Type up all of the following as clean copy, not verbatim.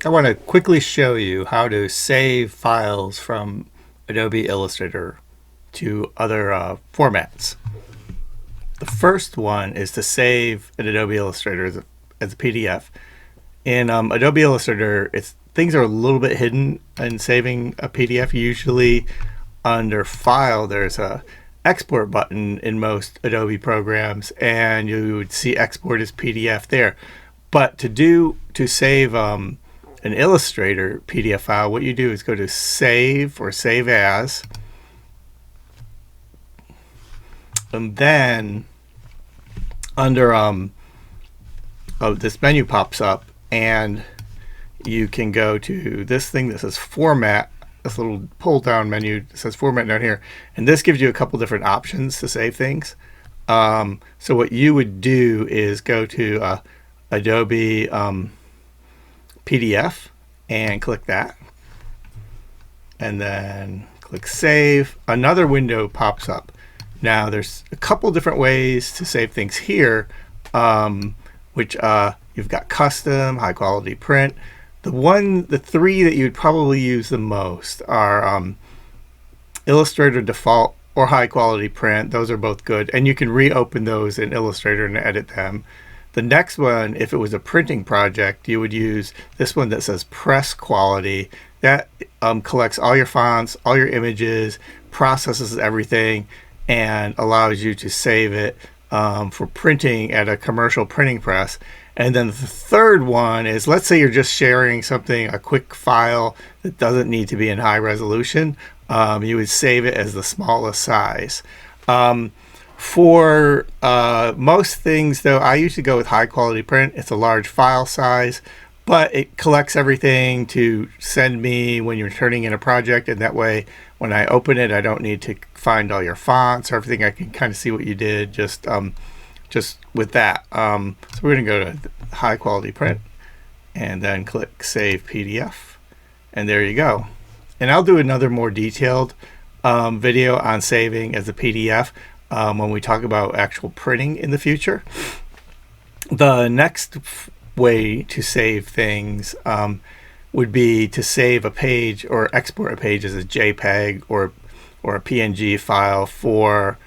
I want to quickly show you how to save files from Adobe Illustrator to other formats. The first one is to save an Adobe Illustrator as a PDF. In Adobe Illustrator, things are a little bit hidden in saving a PDF. Usually under File, there's a export button in most Adobe programs, and you would see export as PDF there. But to save an Illustrator PDF file, what you do is go to Save or Save As, and then under this menu pops up, and you can go to this thing that says Format. This little pull down menu that says Format down here, and this gives you a couple different options to save things. So what you would do is go to Adobe PDF and click that, and then click Save. Another window pops up. Now there's a couple different ways to save things here, which you've got custom, high quality print. The three that you'd probably use the most are Illustrator default or high quality print. Those are both good, and you can reopen those in Illustrator and edit them. The next one, if it was a printing project, you would use this one that says press quality. That collects all your fonts, all your images, processes everything, and allows you to save it for printing at a commercial printing press. And then the third one is, let's say you're just sharing something, a quick file that doesn't need to be in high resolution. You would save it as the smallest size. For most things, though, I usually go with high quality print. It's a large file size, but it collects everything to send me when you're turning in a project, and that way when I open it, I don't need to find all your fonts or everything. I can kind of see what you did just with that. So we're going to go to high quality print and then click Save PDF, and there you go. And I'll do another more detailed video on saving as a PDF when we talk about actual printing in the future. The next way to save things would be to save a page or export a page as a JPEG or a PNG file for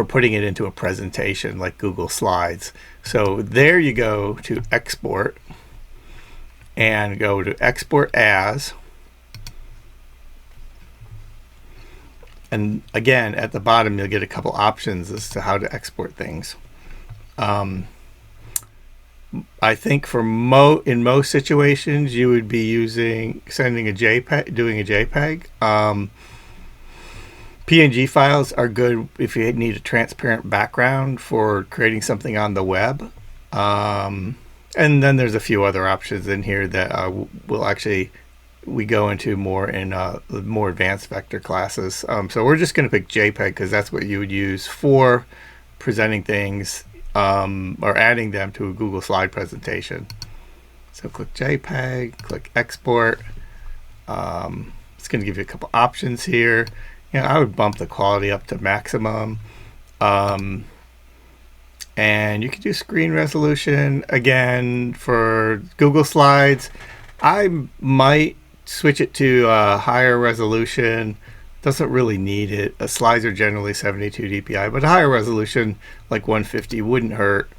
putting it into a presentation like Google Slides. So there you go to Export and go to Export As. And again, at the bottom, you'll get a couple options as to how to export things. I think in most situations, you would be sending a JPEG, doing a JPEG. PNG files are good if you need a transparent background for creating something on the web. And then there's a few other options in here that we go into more in the more advanced vector classes. So we're just going to pick JPEG because that's what you would use for presenting things or adding them to a Google Slide presentation. So click JPEG, click Export. It's going to give you a couple options here. I would bump the quality up to maximum. And you can do screen resolution. Again, for Google Slides, I might switch it to higher resolution. Doesn't really need it. Slides are generally 72 dpi, but a higher resolution like 150 wouldn't hurt.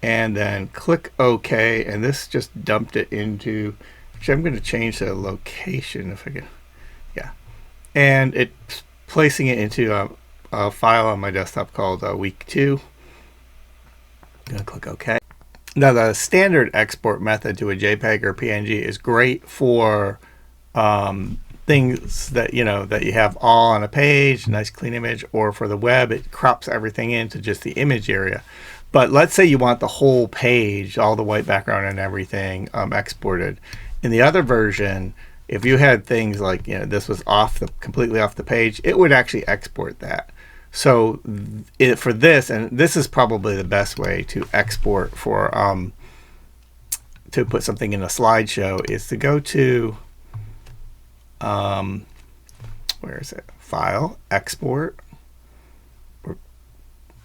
And then click OK, and this just dumped it into, actually I'm going to change the location if I can. Yeah. And it's placing it into a file on my desktop called week 2. I'm going to click OK. Now the standard export method to a JPEG or PNG is great for things that you have all on a page, a nice clean image, or for the web, it crops everything into just the image area. But let's say you want the whole page, all the white background and everything exported. In the other version, if you had things like this was completely off the page, it would actually export that. So for this, and this is probably the best way to export for to put something in a slideshow, is to go to where is it? File, Export,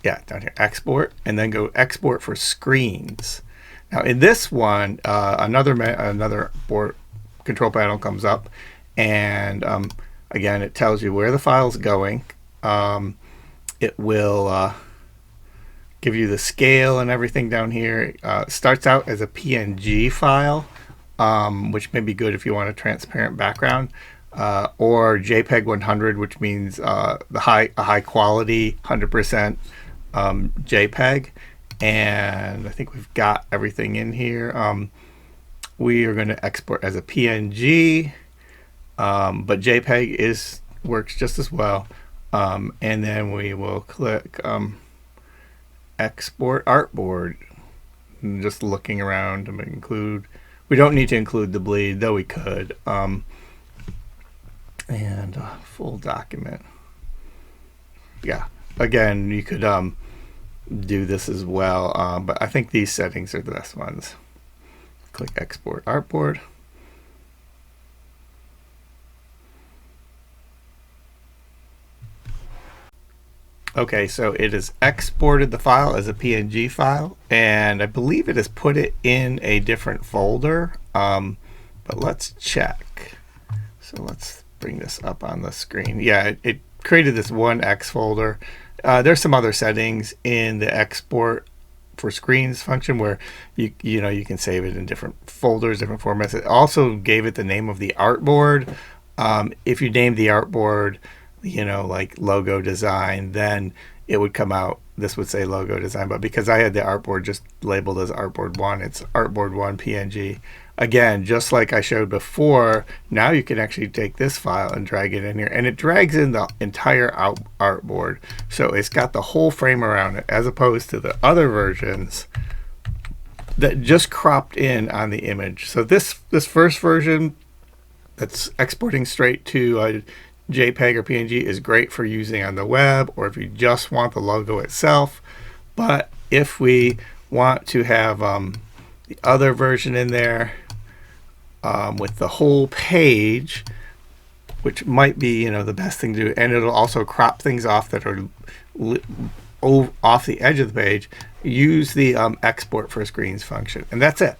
down here, Export, and then go Export for Screens. Now in this one, another board control panel comes up, and again, it tells you where the file's going. It will give you the scale and everything down here. It starts out as a PNG file, which may be good if you want a transparent background, or JPEG 100, which means a high quality 100% JPEG. And I think we've got everything in here. We are going to export as a PNG, but JPEG works just as well. And then we will click export artboard. And just looking around to include. We don't need to include the bleed, though we could. And full document. Yeah. Again, you could do this as well, but I think these settings are the best ones. Click export artboard. Okay, so it has exported the file as a PNG file, and I believe it has put it in a different folder, but let's check. So let's bring this up on the screen. Yeah, it created this 1x folder. There's some other settings in the export for screens function where you can save it in different folders, different formats. It also gave it the name of the artboard. If you name the artboard, like logo design, then it would come out. This would say logo design, but because I had the artboard just labeled as artboard 1, it's artboard 1 PNG. Again, just like I showed before, now you can actually take this file and drag it in here, and it drags in the entire artboard. So it's got the whole frame around it, as opposed to the other versions that just cropped in on the image. So this first version that's exporting straight to JPEG or PNG is great for using on the web, or if you just want the logo itself. But if we want to have the other version in there with the whole page, which might be the best thing to do, and it'll also crop things off that are off the edge of the page, use the export for screens function, and that's it.